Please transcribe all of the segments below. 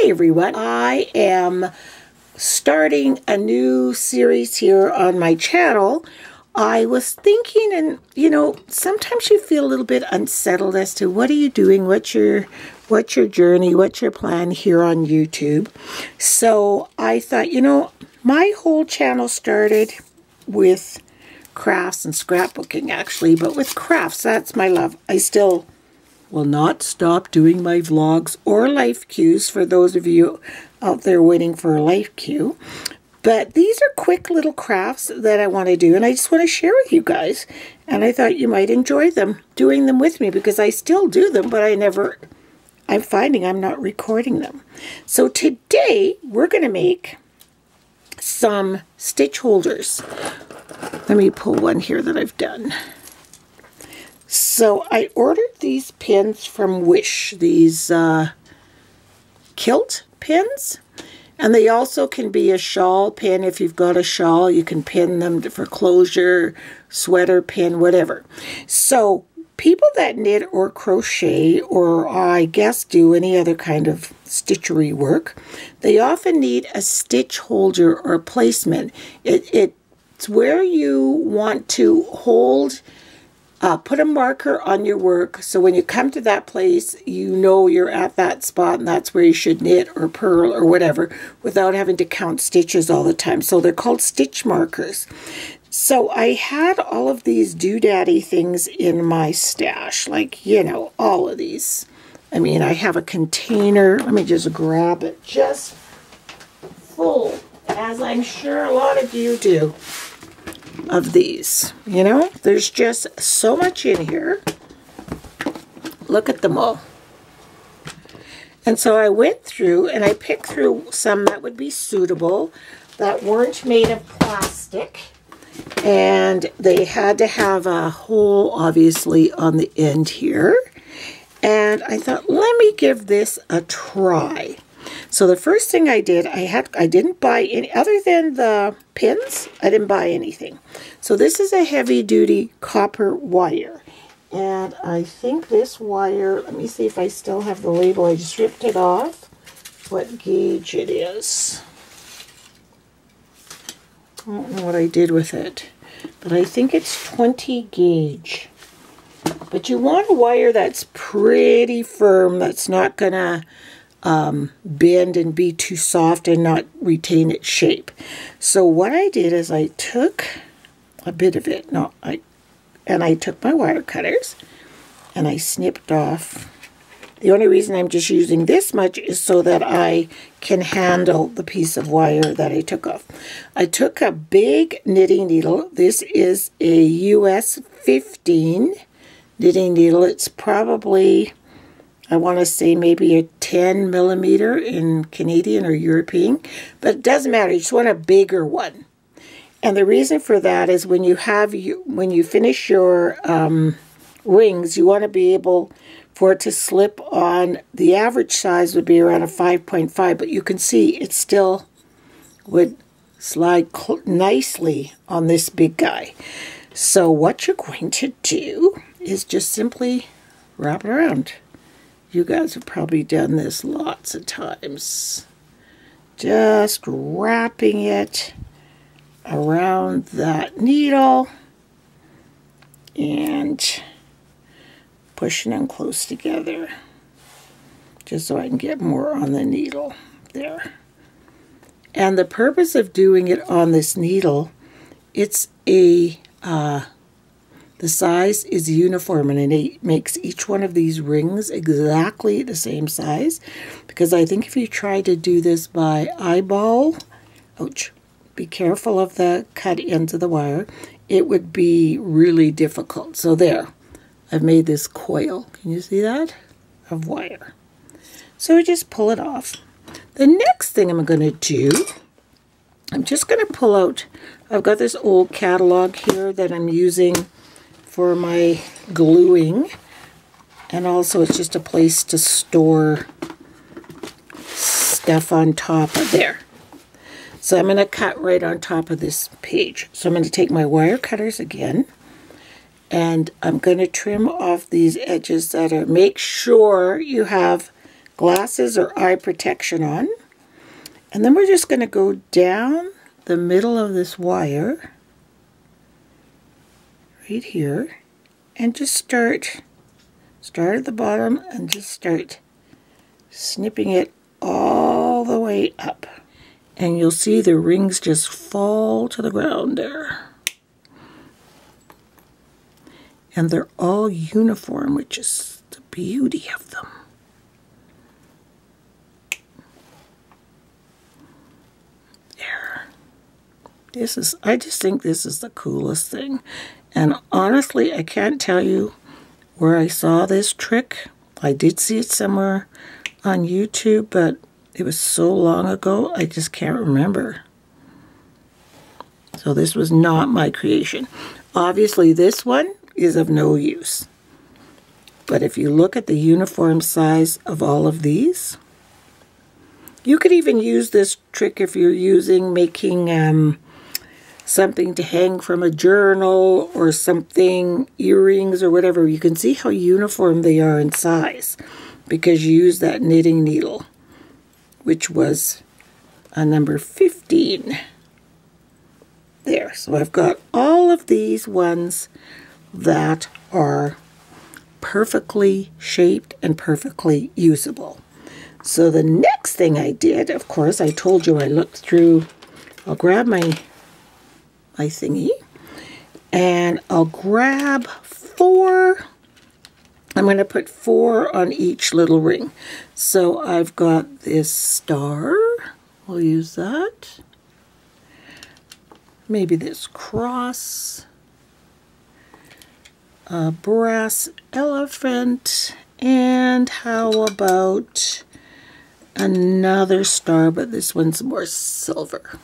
Hi everyone, I am starting a new series here on my channel. I was thinking, and sometimes you feel a little bit unsettled as to what are you doing, what's your journey, what's your plan here on YouTube. So I thought, my whole channel started with crafts and scrapbooking actually, but with crafts, that's my love. I still will not stop doing my vlogs or life cues for those of you out there waiting for a life cue. But these are quick little crafts that I want to do, and I just want to share with you guys. And I thought you might enjoy them, doing them with me, because I still do them, but I'm finding I'm not recording them. So today we're going to make some stitch holders. Let me pull one here that I've done. So I ordered these pins from Wish, these kilt pins, and they also can be a shawl pin. If you've got a shawl, you can pin them for closure, sweater pin, whatever. So people that knit or crochet, or I guess do any other kind of stitchery work, they often need a stitch holder or placement. It's where you want to hold. Put a marker on your work, so when you come to that place, you know you're at that spot, and that's where you should knit or purl or whatever, without having to count stitches all the time. So they're called stitch markers. So I had all of these doodaddy things in my stash, like, all of these. I mean, I have a container. Let me just grab it, just full, as I'm sure a lot of you do, of these. There's just so much in here. Look at them all. And so I went through and I picked through some that would be suitable, that weren't made of plastic, and they had to have a hole obviously on the end here. And I thought, let me give this a try. So the first thing I did, I didn't buy any, other than the pins, I didn't buy anything. So this is a heavy duty copper wire. And I think this wire, let me see if I still have the label, I just ripped it off, what gauge it is. I don't know what I did with it, but I think it's 20 gauge. But you want a wire that's pretty firm, that's not gonna bend and be too soft and not retain its shape. So what I did is I took a bit of it, and I took my wire cutters and I snipped off. The only reason I'm just using this much is so that I can handle the piece of wire that I took off. I took a big knitting needle. This is a US 15 knitting needle. It's probably, I want to say maybe a 10 millimeter in Canadian or European, but it doesn't matter. You just want a bigger one. And the reason for that is when you finish your rings, you want to be able for it to slip on. The average size would be around a 5.5, but you can see it still would slide nicely on this big guy. So what you're going to do is just simply wrap it around. You guys have probably done this lots of times. Just wrapping it around that needle and pushing them close together, just so I can get more on the needle there. And the purpose of doing it on this needle, it's the size is uniform, and it makes each one of these rings exactly the same size, because I think if you try to do this by eyeball, ouch, be careful of the cut ends of the wire, it would be really difficult. So there, I've made this coil, can you see that, of wire. So I just pull it off. The next thing I'm going to do, I'm just going to pull out, I've got this old catalog here that I'm using for my gluing, and also it's just a place to store stuff on top of there. So I'm going to cut right on top of this page. So I'm going to take my wire cutters again, and I'm going to trim off these edges that are, make sure you have glasses or eye protection on. And then we're just going to go down the middle of this wire right here and just start at the bottom and just start snipping it all the way up. And you'll see the rings just fall to the ground there. And they're all uniform, which is the beauty of them. There. I just think this is the coolest thing. And honestly, I can't tell you where I saw this trick. I did see it somewhere on YouTube, but it was so long ago, I just can't remember. So this was not my creation. Obviously, this one is of no use. But if you look at the uniform size of all of these, you could even use this trick if you're making something to hang from a journal or something, earrings or whatever. You can see how uniform they are in size because you use that knitting needle, which was a number 15. There, so I've got all of these ones that are perfectly shaped and perfectly usable. So the next thing I did, of course, I told you I looked through, I'll grab my thingy, and I'll grab 4. I'm going to put 4 on each little ring. So I've got this star, we'll use that. Maybe this cross, a brass elephant, and how about another star, but this one's more silver.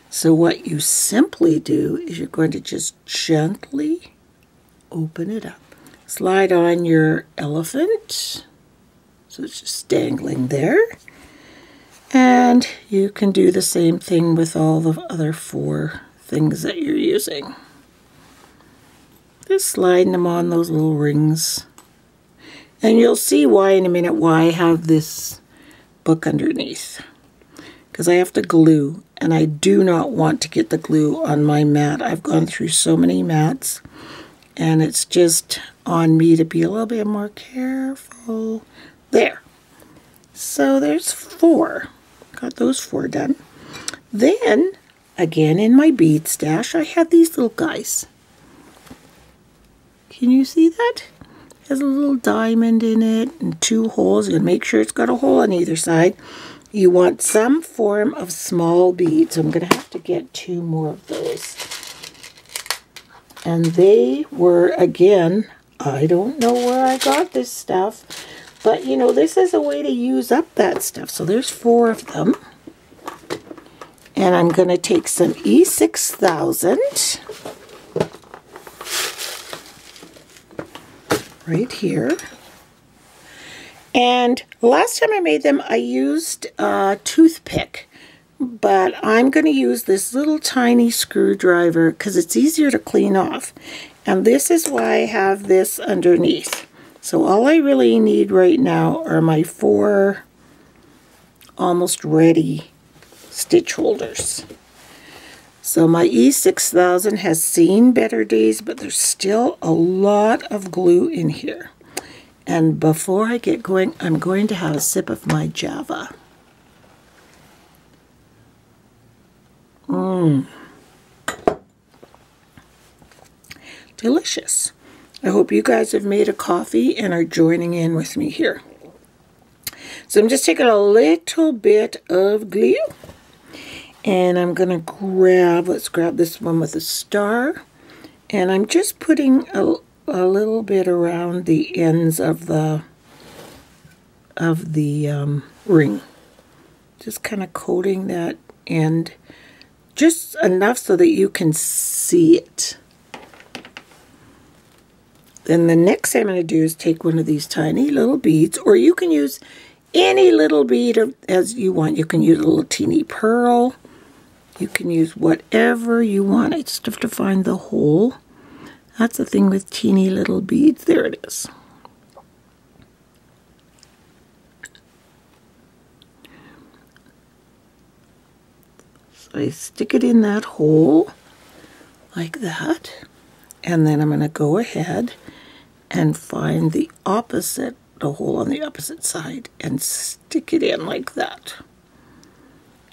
So what you simply do is you're going to just gently open it up. Slide on your elephant, so it's just dangling there. And you can do the same thing with all the other 4 things that you're using. Just sliding them on those little rings. And you'll see why in a minute why I have this book underneath. Because I have to glue, and I do not want to get the glue on my mat. I've gone through so many mats, and it's just on me to be a little bit more careful. There. So there's 4. Got those 4 done. Then, again in my bead stash, I have these little guys. Can you see that? It has a little diamond in it and 2 holes. You're going to make sure it's got a hole on either side. You want some form of small beads. So I'm going to have to get 2 more of those. And they were, again, I don't know where I got this stuff. But, you know, this is a way to use up that stuff. So there's 4 of them. And I'm going to take some E6000 right here. And last time I made them, I used a toothpick. But I'm going to use this little tiny screwdriver because it's easier to clean off. And this is why I have this underneath. So all I really need right now are my 4 almost ready stitch holders. So my E6000 has seen better days, but there's still a lot of glue in here. And before I get going, I'm going to have a sip of my Java. Delicious. I hope you guys have made a coffee and are joining in with me here. So I'm just taking a little bit of glue. And I'm going to grab, let's grab this one with a star. And I'm just putting a little bit around the ends of the ring. Just kind of coating that end. Just enough so that you can see it. Then the next thing I'm going to do is take one of these tiny little beads, or you can use any little bead as you want. You can use a little teeny pearl. You can use whatever you want. I just have to find the hole. That's the thing with teeny little beads. There it is. So I stick it in that hole like that. And then I'm going to go ahead and find the hole on the opposite side and stick it in like that.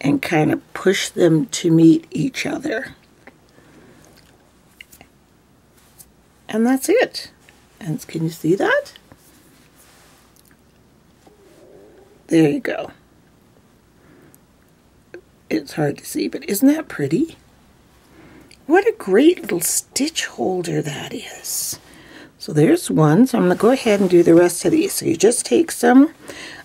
And kind of push them to meet each other. And that's it. And can you see that? There you go. It's hard to see, but isn't that pretty? What a great little stitch holder that is. So there's one. So I'm going to go ahead and do the rest of these. So you just take some.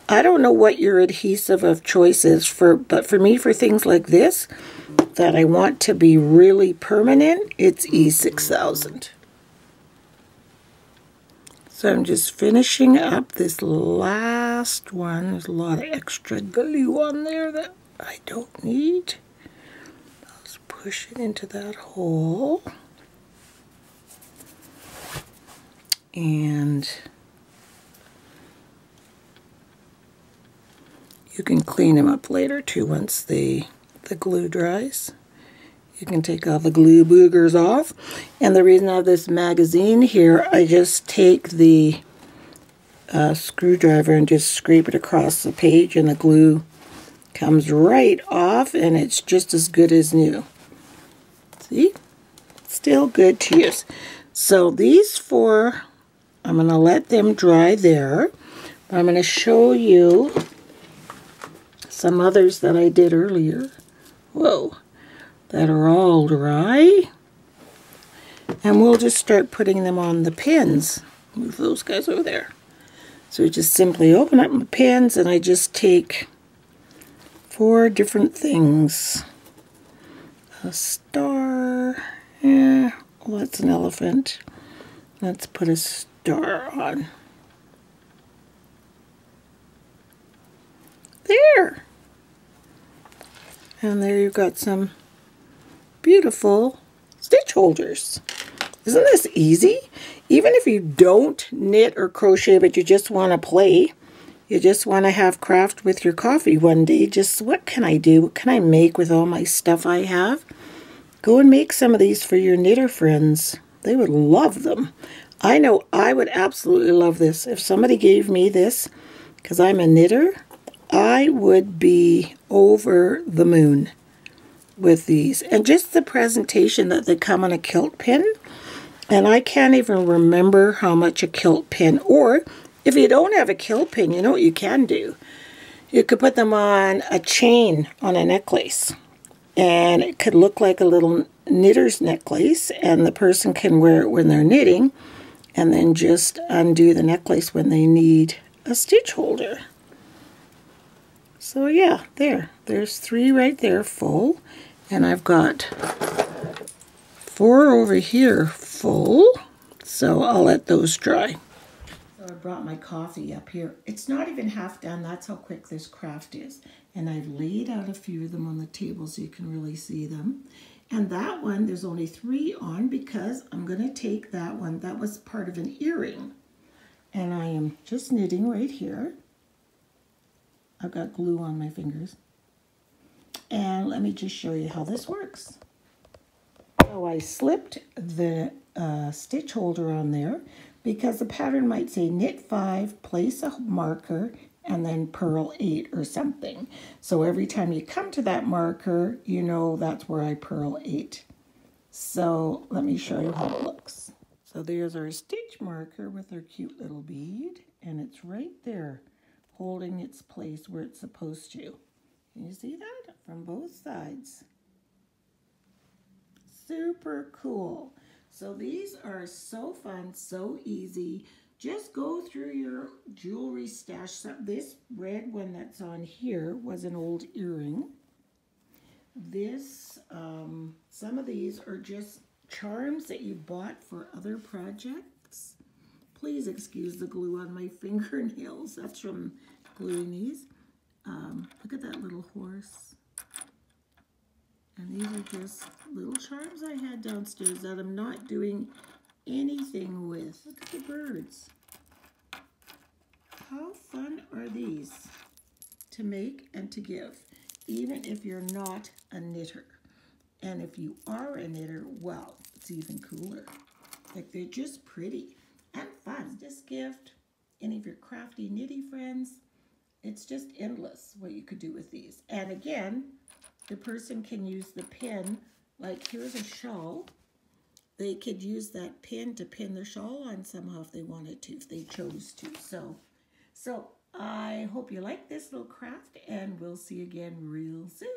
I don't know what your adhesive of choice is, but for me, for things like this, that I want to be really permanent, it's E6000. So I'm just finishing up this last one. There's a lot of extra glue on there that I don't need. Let's push it into that hole. And you can clean them up later too once the glue dries. You can take all the glue boogers off. And the reason I have this magazine here, I just take the screwdriver and just scrape it across the page, and the glue comes right off, and it's just as good as new. See? Still good to use. So these four, I'm going to let them dry there. I'm going to show you some others that I did earlier. Whoa. That are all dry. And we'll just start putting them on the pins. Move those guys over there. So we just simply open up my pins, and I just take 4 different things. A star. Yeah, well, that's an elephant. Let's put a star on. There. And there you've got some beautiful stitch holders. Isn't this easy? Even if you don't knit or crochet, but you just want to play, you just want to have craft with your coffee one day, just what can I do? What can I make with all my stuff I have? Go and make some of these for your knitter friends. They would love them. I know I would absolutely love this. If somebody gave me this, because I'm a knitter, I would be over the moon with these. And just the presentation that they come on a quilt pin. And I can't even remember how much a quilt pin, or if you don't have a quilt pin, you know what you can do? You could put them on a chain on a necklace. And it could look like a little knitter's necklace, and the person can wear it when they're knitting, and then just undo the necklace when they need a stitch holder. So yeah, there's 3 right there full, and I've got 4 over here full, so I'll let those dry. So I brought my coffee up here. It's not even half done. That's how quick this craft is. And I've laid out a few of them on the table so you can really see them. And that one, there's only 3 on because I'm going to take that one. That was part of an earring. And I am just knitting right here. I've got glue on my fingers. And let me just show you how this works. So I slipped the stitch holder on there because the pattern might say knit 5, place a marker, and then purl 8 or something. So every time you come to that marker, you know that's where I purl 8. So let me show you how it looks. So there's our stitch marker with our cute little bead, and it's right there holding its place where it's supposed to. Can you see that? From both sides. Super cool. So these are so fun, so easy. Just go through your jewelry stash. This red one that's on here was an old earring. This, some of these are just charms that you bought for other projects. Please excuse the glue on my fingernails. That's from gluing these. Look at that little horse. And these are just little charms I had downstairs that I'm not doing anything with. Look at the birds. How fun are these to make and to give? even if you're not a knitter. And if you are a knitter, well, it's even cooler. Like, they're just pretty and fun. This gift, any of your crafty knitty friends, it's just endless what you could do with these. And again, the person can use the pin, like here's a shawl. They could use that pin to pin their shawl on somehow if they wanted to, if they chose to. So I hope you like this little craft, and we'll see you again real soon.